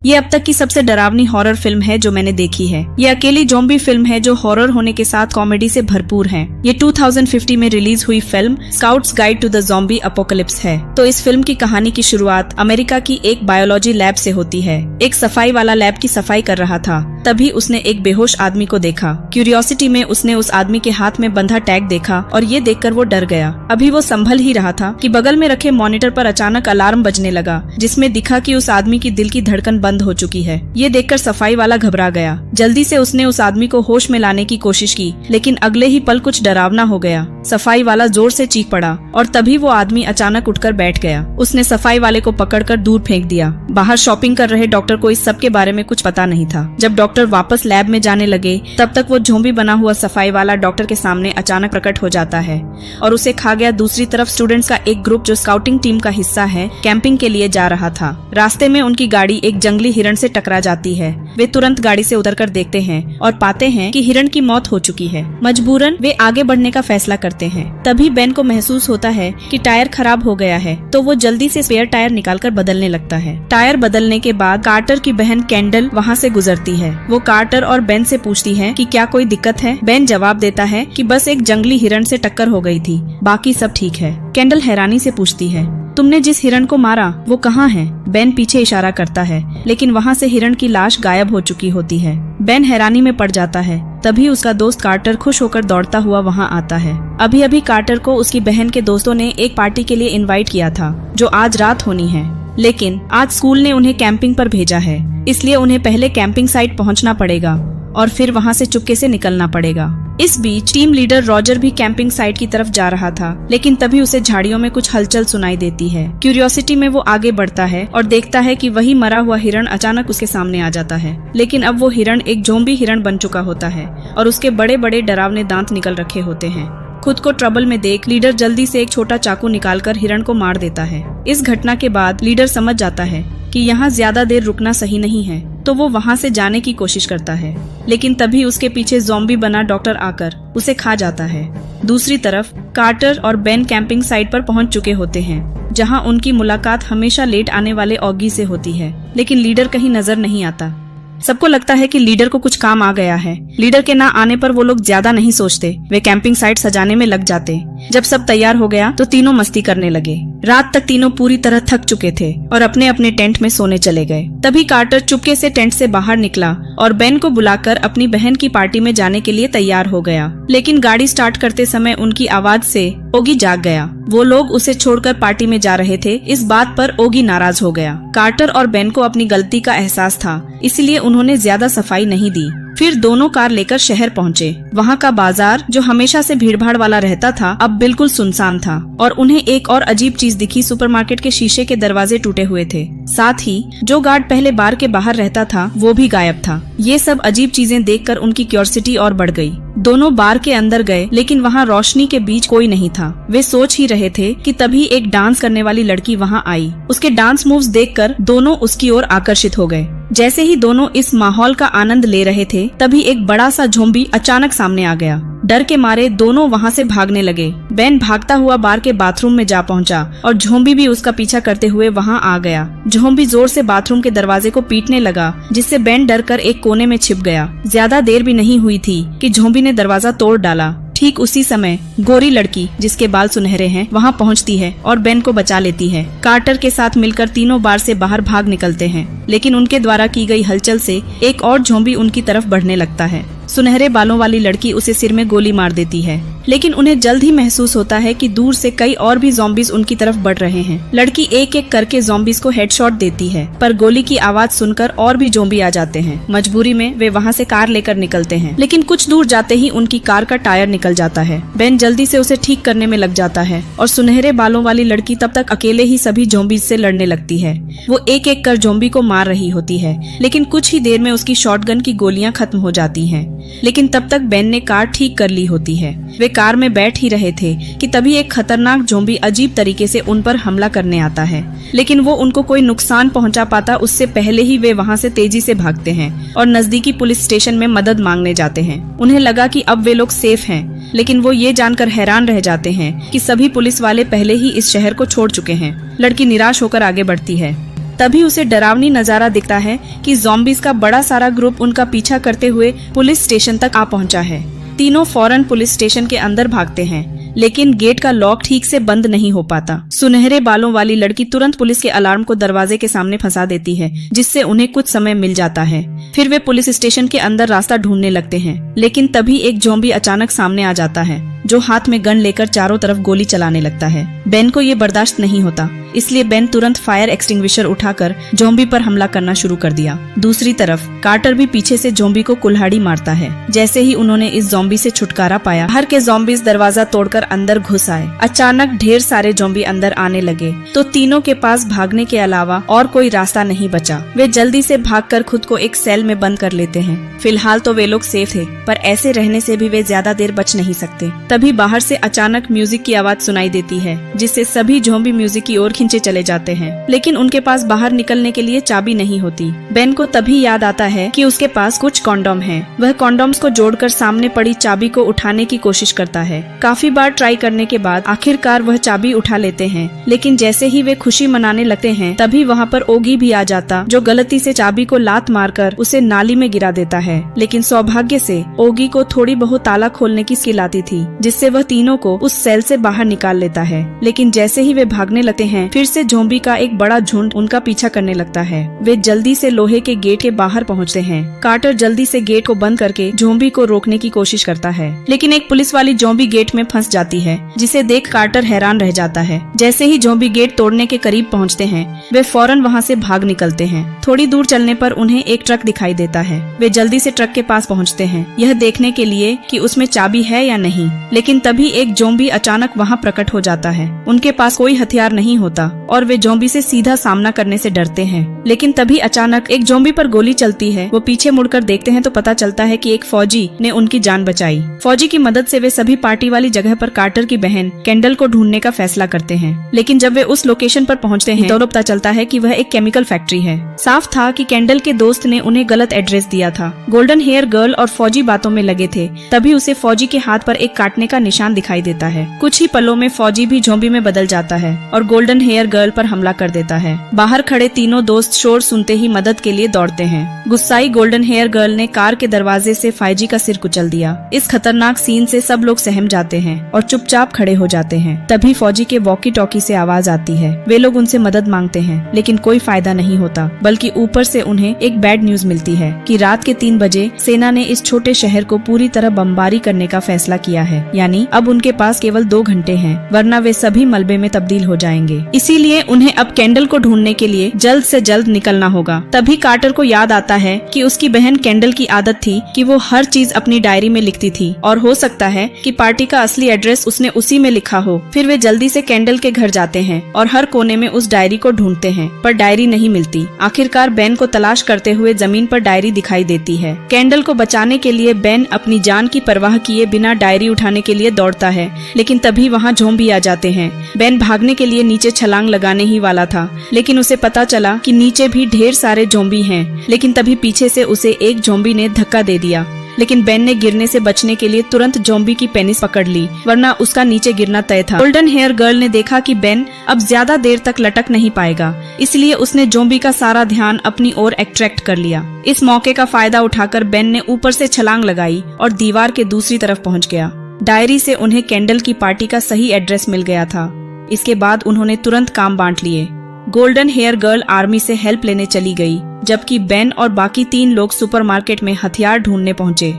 ये अब तक की सबसे डरावनी हॉरर फिल्म है जो मैंने देखी है। ये अकेली ज़ॉम्बी फिल्म है जो हॉरर होने के साथ कॉमेडी से भरपूर है। ये 2050 में रिलीज हुई film Scouts Guide to the Zombie Apocalypse है। तो इस फिल्म की कहानी की शुरुआत अमेरिका की एक बायोलॉजी लैब से होती है। एक सफाई वाला लैब की सफाई कर रहा था, तभी उसने एक बेहोश आदमी को देखा। क्यूरियोसिटी में उसने उस आदमी के हाथ में बंधा टैग देखा और ये देखकर वो डर गया। अभी वो संभल ही रहा था कि बगल में रखे मॉनिटर पर अचानक अलार्म बजने लगा, जिसमें दिखा कि उस आदमी की दिल की धड़कन बंद हो चुकी है। ये देखकर सफाई वाला घबरा गया। जल्दी से उसने उस आदमी को होश में लाने की कोशिश की, लेकिन अगले ही पल कुछ डरावना हो गया। सफाई वाला जोर से चीख पड़ा और तभी वो आदमी अचानक उठकर बैठ गया। उसने सफाई वाले को पकड़कर दूर फेंक दिया। बाहर शॉपिंग कर रहे डॉक्टर को इस सब के बारे में कुछ पता नहीं था। जब डॉक्टर वापस लैब में जाने लगे, तब तक वो ज़ॉम्बी बना हुआ सफाई वाला डॉक्टर के सामने अचानक प्रकट हो जाता है और उसे खा गया। दूसरी तरफ स्टूडेंट्स का एक ग्रुप जो स्काउटिंग टीम का हिस्सा है, कैंपिंग के लिए जा रहा था। रास्ते में उनकी गाड़ी एक जंगली हिरण से टकरा जाती है। वे तुरंत गाड़ी से उतरकर देखते हैं और पाते हैं कि हिरण की मौत हो चुकी है। मजबूरन वे आगे बढ़ने का फैसला करते हैं। तभी बेन को महसूस होता है कि टायर खराब हो गया है, तो वो जल्दी से स्पेयर टायर निकालकर बदलने लगता है। टायर बदलने के बाद कार्टर की बहन कैंडल वहाँ से गुजरती है। वो कार्टर और बेन से पूछती है कि क्या कोई दिक्कत है। बेन जवाब देता है कि बस एक जंगली हिरण से टक्कर हो गई थी, बाकी सब ठीक है। कैंडल हैरानी से पूछती है, तुमने जिस हिरण को मारा वो कहाँ है? बेन पीछे इशारा करता है, लेकिन वहाँ से हिरण की लाश गायब हो चुकी होती है। बेन हैरानी में पड़ जाता है। तभी उसका दोस्त कार्टर खुश होकर दौड़ता हुआ वहाँ आता है। अभी अभी कार्टर को उसकी बहन के दोस्तों ने एक पार्टी के लिए इनवाइट किया था, जो आज रात होनी है। लेकिन आज स्कूल ने उन्हें कैंपिंग पर भेजा है, इसलिए उन्हें पहले कैंपिंग साइट पहुँचना पड़ेगा और फिर वहाँ से चुपके से निकलना पड़ेगा। इस बीच टीम लीडर रॉजर भी कैंपिंग साइट की तरफ जा रहा था, लेकिन तभी उसे झाड़ियों में कुछ हलचल सुनाई देती है। क्यूरियोसिटी में वो आगे बढ़ता है और देखता है कि वही मरा हुआ हिरण अचानक उसके सामने आ जाता है। लेकिन अब वो हिरण एक ज़ॉम्बी हिरण बन चुका होता है और उसके बड़े बड़े डरावने दांत निकल रखे होते हैं। खुद को ट्रबल में देख लीडर जल्दी से एक छोटा चाकू निकालकर हिरण को मार देता है। इस घटना के बाद लीडर समझ जाता है कि यहाँ ज्यादा देर रुकना सही नहीं है, तो वो वहाँ से जाने की कोशिश करता है। लेकिन तभी उसके पीछे ज़ॉम्बी बना डॉक्टर आकर उसे खा जाता है। दूसरी तरफ कार्टर और बेन कैंपिंग साइट पर पहुँच चुके होते हैं, जहाँ उनकी मुलाकात हमेशा लेट आने वाले ऑगी से होती है। लेकिन लीडर कहीं नजर नहीं आता। सबको लगता है कि लीडर को कुछ काम आ गया है। लीडर के ना आने पर वो लोग ज्यादा नहीं सोचते, वे कैंपिंग साइट सजाने में लग जाते। जब सब तैयार हो गया तो तीनों मस्ती करने लगे। रात तक तीनों पूरी तरह थक चुके थे और अपने अपने टेंट में सोने चले गए। तभी कार्टर चुपके से टेंट से बाहर निकला और बेन को बुलाकर अपनी बहन की पार्टी में जाने के लिए तैयार हो गया। लेकिन गाड़ी स्टार्ट करते समय उनकी आवाज से ओगी जाग गया। वो लोग उसे छोड़कर पार्टी में जा रहे थे। इस बात पर ओगी नाराज हो गया। कार्टर और बेन को अपनी गलती का एहसास था, इसलिए उन्होंने ज्यादा सफाई नहीं दी। फिर दोनों कार लेकर शहर पहुँचे। वहाँ का बाजार, जो हमेशा से भीड़भाड़ वाला रहता था, अब बिल्कुल सुनसान था और उन्हें एक और अजीब चीज दिखी। सुपरमार्केट के शीशे के दरवाजे टूटे हुए थे। साथ ही जो गार्ड पहले बार के बाहर रहता था वो भी गायब था। ये सब अजीब चीजें देखकर उनकी क्यूरियोसिटी और बढ़ गई। दोनों बार के अंदर गए, लेकिन वहाँ रोशनी के बीच कोई नहीं था। वे सोच ही रहे थे कि तभी एक डांस करने वाली लड़की वहाँ आई। उसके डांस मूव्स देखकर दोनों उसकी ओर आकर्षित हो गए। जैसे ही दोनों इस माहौल का आनंद ले रहे थे, तभी एक बड़ा सा ज़ॉम्बी अचानक सामने आ गया। डर के मारे दोनों वहाँ से भागने लगे। बेन भागता हुआ बार के बाथरूम में जा पहुँचा और ज़ॉम्बी भी उसका पीछा करते हुए वहाँ आ गया। ज़ॉम्बी जोर से बाथरूम के दरवाजे को पीटने लगा, जिससे बेन डरकर एक कोने में छिप गया। ज्यादा देर भी नहीं हुई थी कि ज़ॉम्बी ने दरवाजा तोड़ डाला। ठीक उसी समय गोरी लड़की, जिसके बाल सुनहरे हैं, वहाँ पहुँचती है और बेन को बचा लेती है। कार्टर के साथ मिलकर तीनों बार से बाहर भाग निकलते हैं, लेकिन उनके द्वारा की गई हलचल से एक और ज़ॉम्बी उनकी तरफ बढ़ने लगता है। सुनहरे बालों वाली लड़की उसे सिर में गोली मार देती है, लेकिन उन्हें जल्द ही महसूस होता है कि दूर से कई और भी ज़ॉम्बीज उनकी तरफ बढ़ रहे हैं। लड़की एक एक करके ज़ॉम्बीज को हेडशॉट देती है, पर गोली की आवाज सुनकर और भी ज़ॉम्बी आ जाते हैं। मजबूरी में वे वहाँ से कार लेकर निकलते हैं, लेकिन कुछ दूर जाते ही उनकी कार का टायर निकल जाता है। बेन जल्दी से उसे ठीक करने में लग जाता है और सुनहरे बालों वाली लड़की तब तक अकेले ही सभी ज़ॉम्बीज से लड़ने लगती है। वो एक एक कर ज़ॉम्बी को मार रही होती है, लेकिन कुछ ही देर में उसकी शॉटगन की गोलियां खत्म हो जाती हैं। लेकिन तब तक बेन ने कार ठीक कर ली होती है। वे कार में बैठ ही रहे थे कि तभी एक खतरनाक ज़ॉम्बी अजीब तरीके से उन पर हमला करने आता है, लेकिन वो उनको कोई नुकसान पहुंचा पाता उससे पहले ही वे वहां से तेजी से भागते हैं और नजदीकी पुलिस स्टेशन में मदद मांगने जाते हैं। उन्हें लगा कि अब वे लोग सेफ हैं, लेकिन वो ये जानकर हैरान रह जाते हैं कि सभी पुलिस वाले पहले ही इस शहर को छोड़ चुके हैं। लड़की निराश होकर आगे बढ़ती है। तभी उसे डरावनी नजारा दिखता है कि ज़ॉम्बीज का बड़ा सारा ग्रुप उनका पीछा करते हुए पुलिस स्टेशन तक आ पहुंचा है। तीनों फौरन पुलिस स्टेशन के अंदर भागते हैं, लेकिन गेट का लॉक ठीक से बंद नहीं हो पाता। सुनहरे बालों वाली लड़की तुरंत पुलिस के अलार्म को दरवाजे के सामने फंसा देती है, जिससे उन्हें कुछ समय मिल जाता है। फिर वे पुलिस स्टेशन के अंदर रास्ता ढूंढने लगते हैं, लेकिन तभी एक ज़ॉम्बी अचानक सामने आ जाता है, जो हाथ में गन लेकर चारों तरफ गोली चलाने लगता है। बेन को ये बर्दाश्त नहीं होता, इसलिए बेन तुरंत फायर एक्सटिंग्विशर उठाकर ज़ॉम्बी पर हमला करना शुरू कर दिया। दूसरी तरफ कार्टर भी पीछे से ज़ॉम्बी को कुल्हाड़ी मारता है। जैसे ही उन्होंने इस ज़ॉम्बी से छुटकारा पाया, बाहर के ज़ॉम्बीज दरवाजा तोड़कर अंदर घुस आए। अचानक ढेर सारे ज़ॉम्बी अंदर आने लगे, तो तीनों के पास भागने के अलावा और कोई रास्ता नहीं बचा। वे जल्दी से भागकर खुद को एक सेल में बंद कर लेते हैं। फिलहाल तो वे लोग सेफ थे, पर ऐसे रहने से भी वे ज्यादा देर बच नहीं सकते। तभी बाहर से अचानक म्यूजिक की आवाज सुनाई देती है, जिससे सभी ज़ॉम्बी म्यूजिक की ओर खींचे चले जाते हैं, लेकिन उनके पास बाहर निकलने के लिए चाबी नहीं होती। बेन को तभी याद आता है कि उसके पास कुछ कॉन्डोम है। वह कॉन्डोम्स को जोड़कर सामने पड़ी चाबी को उठाने की कोशिश करता है। काफी बार ट्राई करने के बाद आखिरकार वह चाबी उठा लेते हैं, लेकिन जैसे ही वे खुशी मनाने लगते हैं, तभी वहाँ पर ओगी भी आ जाता, जो गलती से चाबी को लात मारकर उसे नाली में गिरा देता है। लेकिन सौभाग्य से ओगी को थोड़ी बहुत ताला खोलने की स्किल आती थी, जिससे वह तीनों को उस सेल से बाहर निकाल लेता है। लेकिन जैसे ही वे भागने लगते हैं, फिर से ज़ॉम्बी का एक बड़ा झुंड उनका पीछा करने लगता है। वे जल्दी से लोहे के गेट के बाहर पहुँचते हैं। कार्टर जल्दी से गेट को बंद करके ज़ॉम्बी को रोकने की कोशिश करता है, लेकिन एक पुलिस वाली ज़ॉम्बी गेट में फंस जाती है, जिसे देख कार्टर हैरान रह जाता है। जैसे ही ज़ॉम्बी गेट तोड़ने के करीब पहुँचते हैं, वे फौरन वहाँ से भाग निकलते हैं। थोड़ी दूर चलने पर उन्हें एक ट्रक दिखाई देता है। वे जल्दी से ट्रक के पास पहुँचते हैं, यह देखने के लिए कि उसमें चाबी है या नहीं। लेकिन तभी एक ज़ॉम्बी अचानक वहाँ प्रकट हो जाता है। उनके पास कोई हथियार नहीं होता और वे ज़ॉम्बी से सीधा सामना करने से डरते हैं। लेकिन तभी अचानक एक ज़ॉम्बी पर गोली चलती है। वो पीछे मुड़कर देखते हैं तो पता चलता है कि एक फौजी ने उनकी जान बचाई। फौजी की मदद से वे सभी पार्टी वाली जगह पर कार्टर की बहन कैंडल को ढूंढने का फैसला करते हैं। लेकिन जब वे उस लोकेशन पर पहुंचते हैं, तो पता चलता है कि वह एक केमिकल फैक्ट्री है। साफ था कि कैंडल के दोस्त ने उन्हें गलत एड्रेस दिया था। गोल्डन हेयर गर्ल और फौजी बातों में लगे थे। तभी उसे फौजी के हाथ पर एक काटने का निशान दिखाई देता है। कुछ ही पलों में फौजी भी ज़ॉम्बी में बदल जाता है और गोल्डन हेयर गर्ल पर हमला कर देता है। बाहर खड़े तीनों दोस्त शोर सुनते ही मदद के लिए दौड़ते हैं। गुस्साई गोल्डन हेयर गर्ल ने कार के दरवाजे से फौजी का सिर कुचल दिया। इस खतरनाक सीन से सब लोग सहम जाते हैं और चुपचाप खड़े हो जाते हैं। तभी फौजी के वॉकी टॉकी से आवाज आती है। वे लोग उनसे मदद मांगते हैं, लेकिन कोई फायदा नहीं होता, बल्कि ऊपर से उन्हें एक बैड न्यूज मिलती है कि रात के 3 बजे सेना ने इस छोटे शहर को पूरी तरह बमबारी करने का फैसला किया है। यानी अब उनके पास केवल 2 घंटे हैं, वरना वे सभी मलबे में तब्दील हो जाएंगे। इसीलिए उन्हें अब कैंडल को ढूंढने के लिए जल्द से जल्द निकलना होगा। तभी कार्टर को याद आता है कि उसकी बहन कैंडल की आदत थी कि वो हर चीज अपनी डायरी में लिखती थी, और हो सकता है कि पार्टी का असली एड्रेस उसने उसी में लिखा हो। फिर वे जल्दी से कैंडल के घर जाते हैं और हर कोने में उस डायरी को ढूंढते हैं, पर डायरी नहीं मिलती। आखिरकार बेन को तलाश करते हुए जमीन पर डायरी दिखाई देती है। कैंडल को बचाने के लिए बेन अपनी जान की परवाह किए बिना डायरी उठाने के लिए दौड़ता है, लेकिन तभी वहाँ ज़ॉम्बी आ जाते हैं। बेन भागने के लिए नीचे छलांग लगाने ही वाला था, लेकिन उसे पता चला कि नीचे भी ढेर सारे ज़ॉम्बी हैं। लेकिन तभी पीछे से उसे एक ज़ॉम्बी ने धक्का दे दिया, लेकिन बेन ने गिरने से बचने के लिए तुरंत ज़ॉम्बी की पेनिस पकड़ ली, वरना उसका नीचे गिरना तय था। गोल्डन हेयर गर्ल ने देखा कि बेन अब ज्यादा देर तक लटक नहीं पाएगा, इसलिए उसने ज़ॉम्बी का सारा ध्यान अपनी ओर अट्रैक्ट कर लिया। इस मौके का फायदा उठाकर बेन ने ऊपर से छलांग लगाई और दीवार के दूसरी तरफ पहुंच गया। डायरी से उन्हें कैंडल की पार्टी का सही एड्रेस मिल गया था। इसके बाद उन्होंने तुरंत काम बांट लिए। गोल्डन हेयर गर्ल आर्मी से हेल्प लेने चली गई, जबकि बेन और बाकी 3 लोग सुपरमार्केट में हथियार ढूंढने पहुंचे।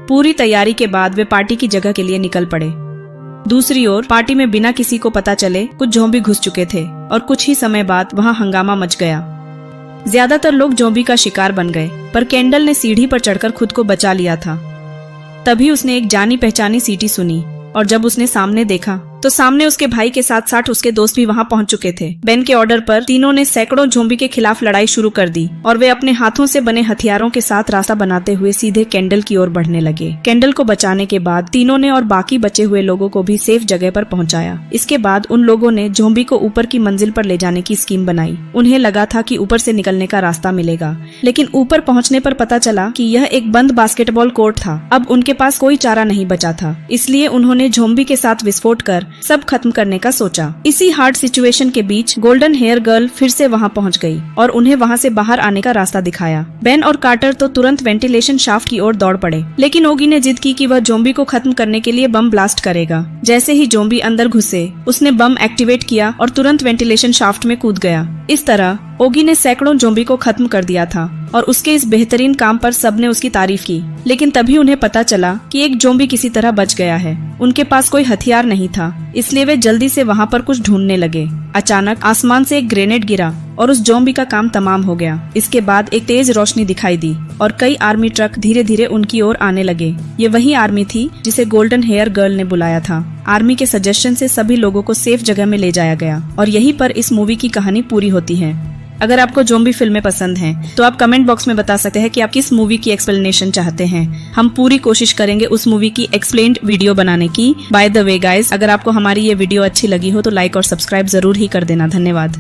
पूरी तैयारी के बाद वे पार्टी की जगह के लिए निकल पड़े। दूसरी ओर पार्टी में बिना किसी को पता चले कुछ ज़ॉम्बी घुस चुके थे और कुछ ही समय बाद वहां हंगामा मच गया। ज्यादातर लोग ज़ॉम्बी का शिकार बन गए, पर कैंडल ने सीढ़ी पर चढ़कर खुद को बचा लिया था। तभी उसने एक जानी पहचानी सीटी सुनी, और जब उसने सामने देखा तो सामने उसके भाई के साथ साथ उसके दोस्त भी वहां पहुंच चुके थे। बेन के ऑर्डर पर तीनों ने सैकड़ों ज़ॉम्बी के खिलाफ लड़ाई शुरू कर दी और वे अपने हाथों से बने हथियारों के साथ रास्ता बनाते हुए सीधे कैंडल की ओर बढ़ने लगे। कैंडल को बचाने के बाद तीनों ने और बाकी बचे हुए लोगों को भी सेफ जगह पर पहुंचाया। इसके बाद उन लोगों ने ज़ॉम्बी को ऊपर की मंजिल पर ले जाने की स्कीम बनाई। उन्हें लगा था कि ऊपर से निकलने का रास्ता मिलेगा, लेकिन ऊपर पहुंचने पर पता चला कि यह एक बंद बास्केटबॉल कोर्ट था। अब उनके पास कोई चारा नहीं बचा था, इसलिए उन्होंने ज़ॉम्बी के साथ विस्फोट कर सब खत्म करने का सोचा। इसी हार्ड सिचुएशन के बीच गोल्डन हेयर गर्ल फिर से वहाँ पहुँच गई और उन्हें वहाँ से बाहर आने का रास्ता दिखाया। बेन और कार्टर तो तुरंत वेंटिलेशन शाफ्ट की ओर दौड़ पड़े, लेकिन ओगी ने जिद की कि वह ज़ॉम्बी को खत्म करने के लिए बम ब्लास्ट करेगा। जैसे ही ज़ॉम्बी अंदर घुसे, उसने बम एक्टिवेट किया और तुरंत वेंटिलेशन शाफ्ट में कूद गया। इस तरह ओगी ने सैकड़ों ज़ॉम्बी को खत्म कर दिया था और उसके इस बेहतरीन काम पर सबने उसकी तारीफ की। लेकिन तभी उन्हें पता चला कि एक ज़ॉम्बी किसी तरह बच गया है। उनके पास कोई हथियार नहीं था, इसलिए वे जल्दी से वहाँ पर कुछ ढूंढने लगे। अचानक आसमान से एक ग्रेनेड गिरा और उस ज़ॉम्बी का काम तमाम हो गया। इसके बाद एक तेज रोशनी दिखाई दी और कई आर्मी ट्रक धीरे धीरे उनकी ओर आने लगे। ये वही आर्मी थी जिसे गोल्डन हेयर गर्ल ने बुलाया था। आर्मी के सजेशन से सभी लोगों को सेफ जगह में ले जाया गया और यहीं पर इस मूवी की कहानी पूरी होती है। अगर आपको ज़ॉम्बी फिल्में पसंद हैं, तो आप कमेंट बॉक्स में बता सकते हैं कि आप किस मूवी की एक्सप्लेनेशन चाहते हैं। हम पूरी कोशिश करेंगे उस मूवी की एक्सप्लेन्ड वीडियो बनाने की। बाय द वे गाइस, अगर आपको हमारी ये वीडियो अच्छी लगी हो तो लाइक और सब्सक्राइब जरूर ही कर देना। धन्यवाद।